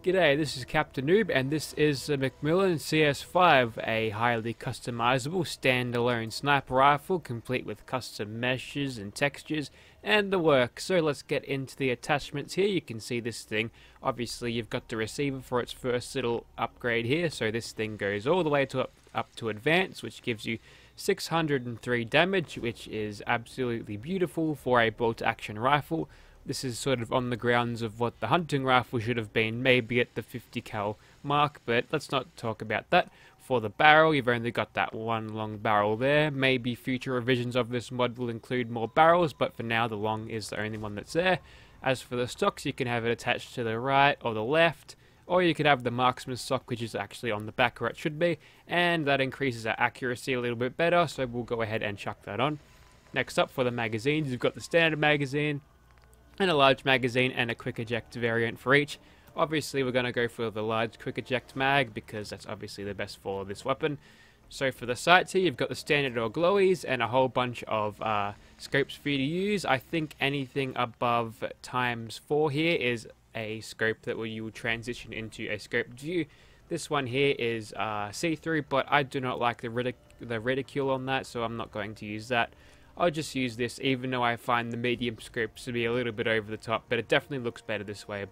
G'day, this is Captain Noob, and this is the Macmillan CS5, a highly customizable standalone sniper rifle complete with custom meshes and textures and the work. So let's get into the attachments here. You can see this thing. Obviously you've got the receiver for its first little upgrade here, so this thing goes all the way to up to advanced, which gives you 603 damage, which is absolutely beautiful for a bolt action rifle. This is sort of on the grounds of what the hunting rifle should have been, maybe at the 50 cal mark, but let's not talk about that. For the barrel, you've only got that one long barrel there. Maybe future revisions of this mod will include more barrels, but for now the long is the only one that's there. As for the stocks, you can have it attached to the right or the left, or you could have the marksman stock, which is actually on the back where it should be, and that increases our accuracy a little bit better, so we'll go ahead and chuck that on. Next up, for the magazines, you've got the standard magazine, and a large magazine and a quick eject variant for each. Obviously we're going to go for the large quick eject mag because that's obviously the best for this weapon. So for the sights here, you've got the standard or glowies and a whole bunch of scopes for you to use. I think anything above ×4 here is a scope that you will transition into a scoped view. This one here is see-through, but I do not like the reticule on that, so I'm not going to use that. I'll just use this, even though I find the medium scopes to be a little bit over the top, but it definitely looks better this way,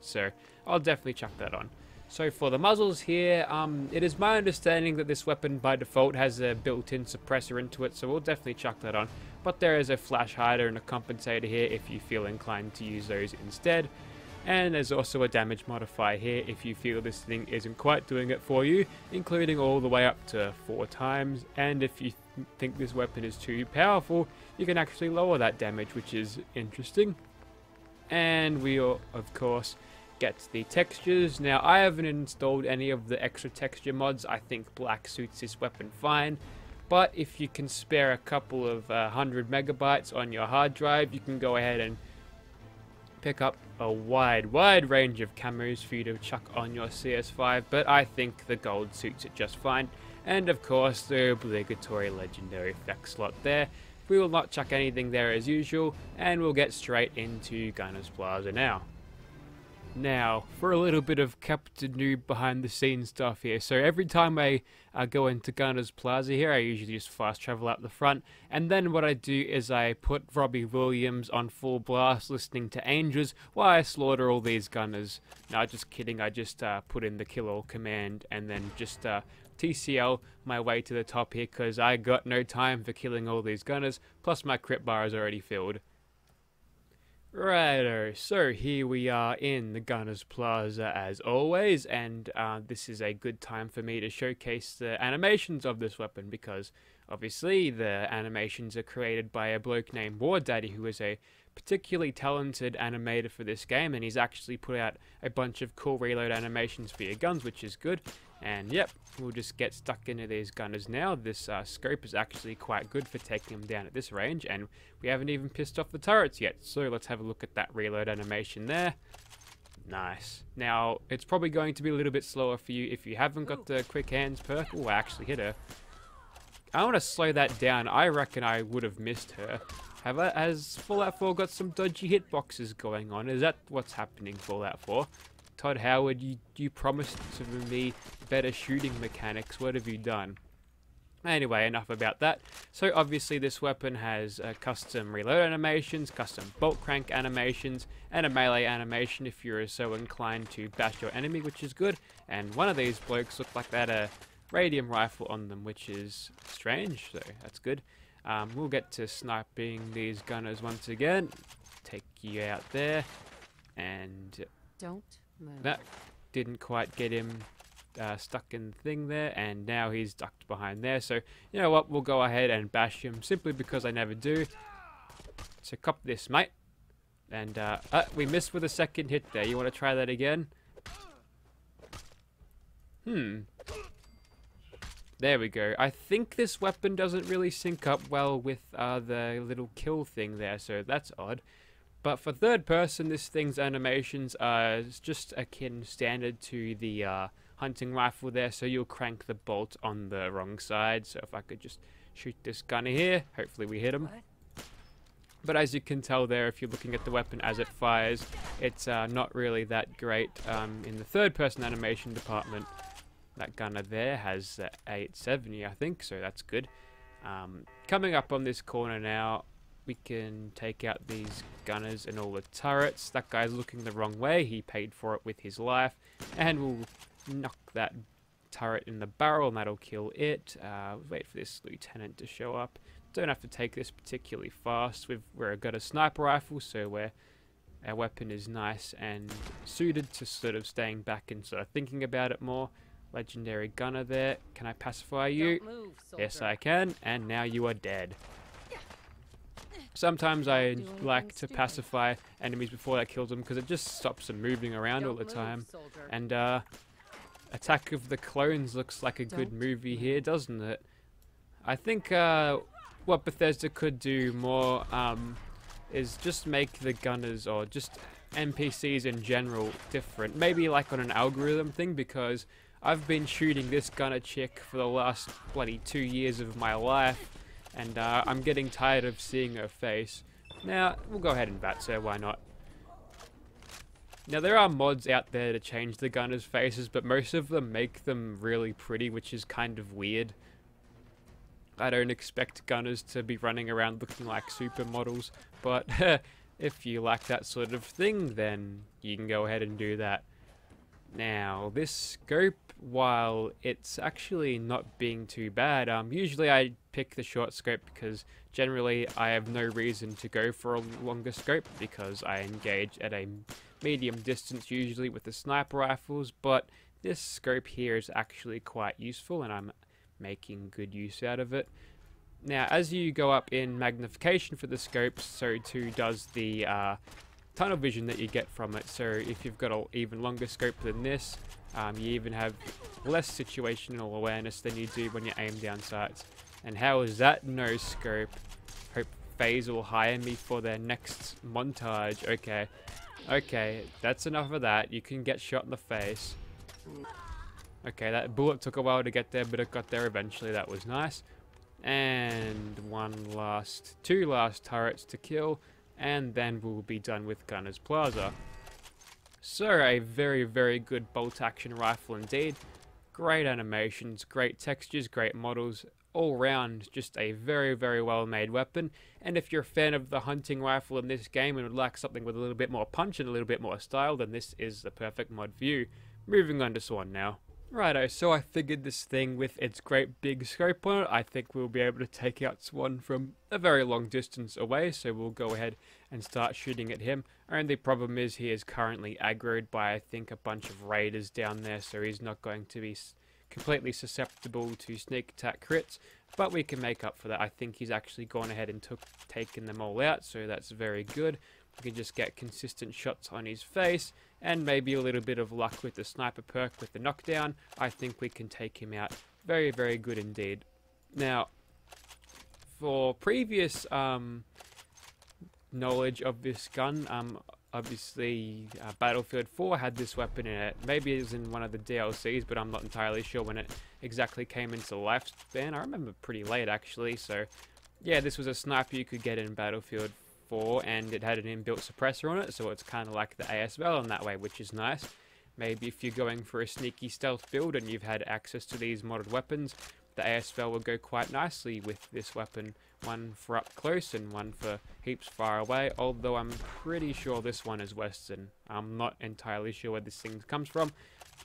so I'll definitely chuck that on. So for the muzzles here, it is my understanding that this weapon by default has a built-in suppressor into it, so we'll definitely chuck that on. But there is a flash hider and a compensator here if you feel inclined to use those instead. And there's also a damage modifier here if you feel this thing isn't quite doing it for you, including all the way up to 4 times, and if you think this weapon is too powerful, you can actually lower that damage, which is interesting. And we of course get the textures. Now I haven't installed any of the extra texture mods. I think black suits this weapon fine, but if you can spare a couple of 100 megabytes on your hard drive, you can go ahead and pick up a wide range of camos for you to chuck on your CS5, but I think the gold suits it just fine. And of course the obligatory legendary effect slot there. We will not chuck anything there as usual, and we'll get straight into Gunners Plaza now. Now, for a little bit of Captain Noob behind the scenes stuff here. So every time I go into Gunners Plaza here, I usually just fast travel out the front. And then what I do is I put Robbie Williams on full blast listening to Angels while I slaughter all these gunners. No, just kidding, I just put in the kill all command and then just TCL my way to the top here because I got no time for killing all these gunners. Plus my crit bar is already filled. Righto, so here we are in the Gunners Plaza as always, and this is a good time for me to showcase the animations of this weapon because obviously the animations are created by a bloke named War Daddy, who is a particularly talented animator for this game, and he's actually put out a bunch of cool reload animations for your guns, which is good. And yep, we'll just get stuck into these gunners now. This scope is actually quite good for taking them down at this range, and we haven't even pissed off the turrets yet. So let's have a look at that reload animation there. Nice. Now, it's probably going to be a little bit slower for you if you haven't got the quick hands perk. Oh, I actually hit her. I want to slow that down. I reckon I would have missed her. Has Fallout 4 got some dodgy hitboxes going on? Is that what's happening, Fallout 4? Todd Howard, you promised to me better shooting mechanics. What have you done? Anyway, enough about that. So obviously this weapon has custom reload animations, custom bolt crank animations, and a melee animation if you're so inclined to bash your enemy, which is good. And one of these blokes looked like they had a radium rifle on them, which is strange, so that's good. We'll get to sniping these gunners once again. Take you out there, and Don't move. that didn't quite get him stuck in the thing there, and now he's ducked behind there. So you know what, we'll go ahead and bash him simply because I never do. So cop this, mate. And we missed with a second hit there. You want to try that again? There we go. I think this weapon doesn't really sync up well with the little kill thing there, so that's odd. But for third person, this thing's animations are just akin standard to the hunting rifle there, so you'll crank the bolt on the wrong side. So if I could just shoot this gunner here, hopefully we hit him. But as you can tell there, if you're looking at the weapon as it fires, it's not really that great in the third person animation department. That gunner there has 870, I think, so that's good. Coming up on this corner now, we can take out these gunners and all the turrets. That guy's looking the wrong way, he paid for it with his life, and we'll knock that turret in the barrel and that'll kill it. Wait for this lieutenant to show up. Don't have to take this particularly fast. We've got a sniper rifle, so our weapon is nice and suited to sort of staying back and sort of thinking about it more. Legendary gunner there. Can I pacify you? Don't move, Yes, I can. And now you are dead. Sometimes I like to pacify enemies before that kills them because it just stops them moving around all the time. And Attack of the Clones looks like a good movie here, doesn't it? I think what Bethesda could do more is just make the gunners or just NPCs in general different. Maybe like on an algorithm thing, because I've been shooting this gunner chick for the last bloody 2 years of my life, and I'm getting tired of seeing her face. Now, we'll go ahead and bat her, why not? Now, there are mods out there to change the gunners' faces, but most of them make them really pretty, which is kind of weird. I don't expect gunners to be running around looking like supermodels, but if you like that sort of thing, then you can go ahead and do that. Now, this scope, while it's actually not being too bad, usually I pick the short scope because generally I have no reason to go for a longer scope because I engage at a medium distance usually with the sniper rifles, but this scope here is actually quite useful and I'm making good use out of it. Now, as you go up in magnification for the scope, so too does the tunnel vision that you get from it. So if you've got an even longer scope than this, you even have less situational awareness than you do when you aim down sights. And how is that no scope? Hope FaZe will hire me for their next montage. Okay, that's enough of that. You can get shot in the face. Okay, that bullet took a while to get there, but it got there eventually. That was nice. And two last turrets to kill, and then we'll be done with Gunner's Plaza. So, a very, very good bolt action rifle indeed. Great animations, great textures, great models, all round just a very, very well made weapon. And if you're a fan of the hunting rifle in this game and would like something with a little bit more punch and a little bit more style, then this is the perfect mod for you. Moving on to Swan now. Righto, so I figured this thing with its great big scope on it, I think we'll be able to take out Swan from a very long distance away, so we'll go ahead and start shooting at him. Only problem is he is currently aggroed by, I think, a bunch of raiders down there, so he's not going to be completely susceptible to sneak attack crits, but we can make up for that. I think he's actually gone ahead and taken them all out, so that's very good. We can just get consistent shots on his face, and maybe a little bit of luck with the sniper perk with the knockdown. I think we can take him out. Very, very good indeed. Now, for previous knowledge of this gun, obviously Battlefield 4 had this weapon in it. Maybe it was in one of the DLCs, but I'm not entirely sure when it exactly came into lifespan. I remember pretty late actually, so yeah, this was a sniper you could get in Battlefield 4, and it had an inbuilt suppressor on it, so it's kind of like the ASVL in that way, which is nice. Maybe if you're going for a sneaky stealth build and you've had access to these modded weapons, the ASVL will go quite nicely with this weapon. One for up close and one for heaps far away, although I'm pretty sure this one is Western. I'm not entirely sure where this thing comes from,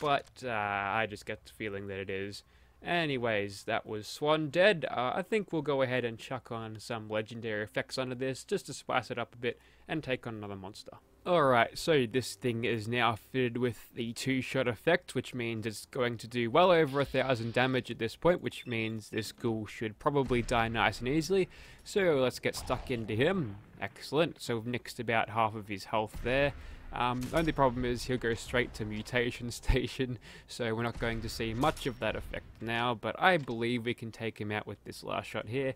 but I just get the feeling that it is. Anyways, that was Swan dead. I think we'll go ahead and chuck on some legendary effects onto this just to spice it up a bit and take on another monster. Alright, so this thing is now fitted with the two-shot effect, which means it's going to do well over 1,000 damage at this point, which means this ghoul should probably die nice and easily. So let's get stuck into him. Excellent, so we've nixed about half of his health there. Only problem is he'll go straight to mutation station, so we're not going to see much of that effect now, but I believe we can take him out with this last shot here.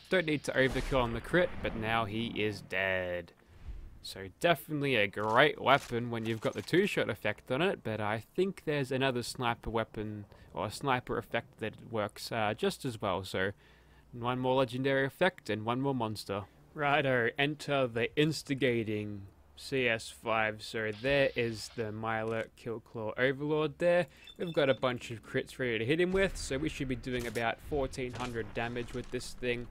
Don't need to overkill on the crit, but now he is dead. So definitely a great weapon when you've got the two-shot effect on it, but I think there's another sniper weapon, or a sniper effect that works just as well, so one more legendary effect and one more monster. Righto, enter the instigating CS5. So there is the Mirelurk Killclaw Overlord there. We've got a bunch of crits ready to hit him with, so we should be doing about 1400 damage with this thing.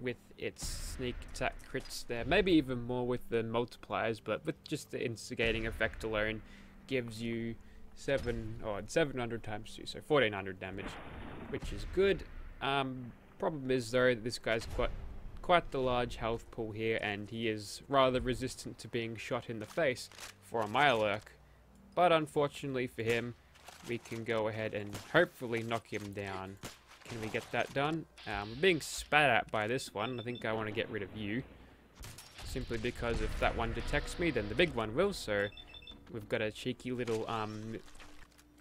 With its sneak attack crits there, maybe even more with the multipliers, but with just the instigating effect alone gives you 700 times 2, so 1400 damage, which is good. Problem is though that this guy's got quite the large health pool here, and he is rather resistant to being shot in the face for a Mirelurk, but unfortunately for him we can go ahead and hopefully knock him down. Can we get that done? We're being spat at by this one. I think I want to get rid of you, simply because if that one detects me, then the big one will. So we've got a cheeky little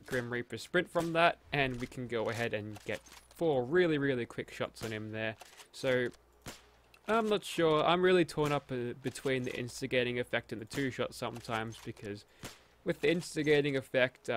Grim Reaper sprint from that, and we can go ahead and get 4 really quick shots on him there. So I'm not sure. I'm really torn up between the instigating effect and the 2-shot sometimes, because with the instigating effect,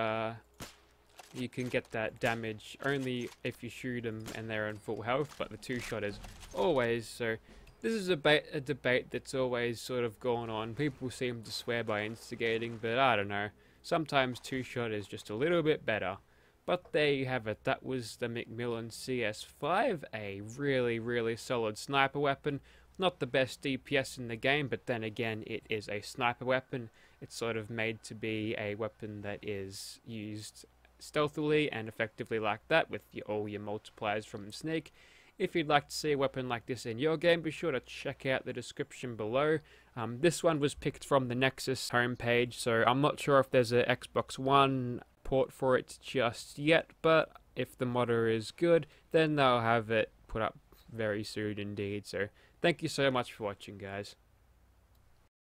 you can get that damage only if you shoot them and they're in full health, but the 2-shot is always. So this is a debate that's always sort of gone on. People seem to swear by instigating, but I don't know. Sometimes 2-shot is just a little bit better. But there you have it. That was the McMillen CS5, a really solid sniper weapon. Not the best DPS in the game, but then again, it is a sniper weapon. It's sort of made to be a weapon that is used stealthily and effectively like that, with all your multipliers from the sneak. If you'd like to see a weapon like this in your game, be sure to check out the description below. This one was picked from the Nexus homepage, so I'm not sure if there's an Xbox One port for it just yet, but if the modder is good, then they'll have it put up very soon indeed. So thank you so much for watching, guys.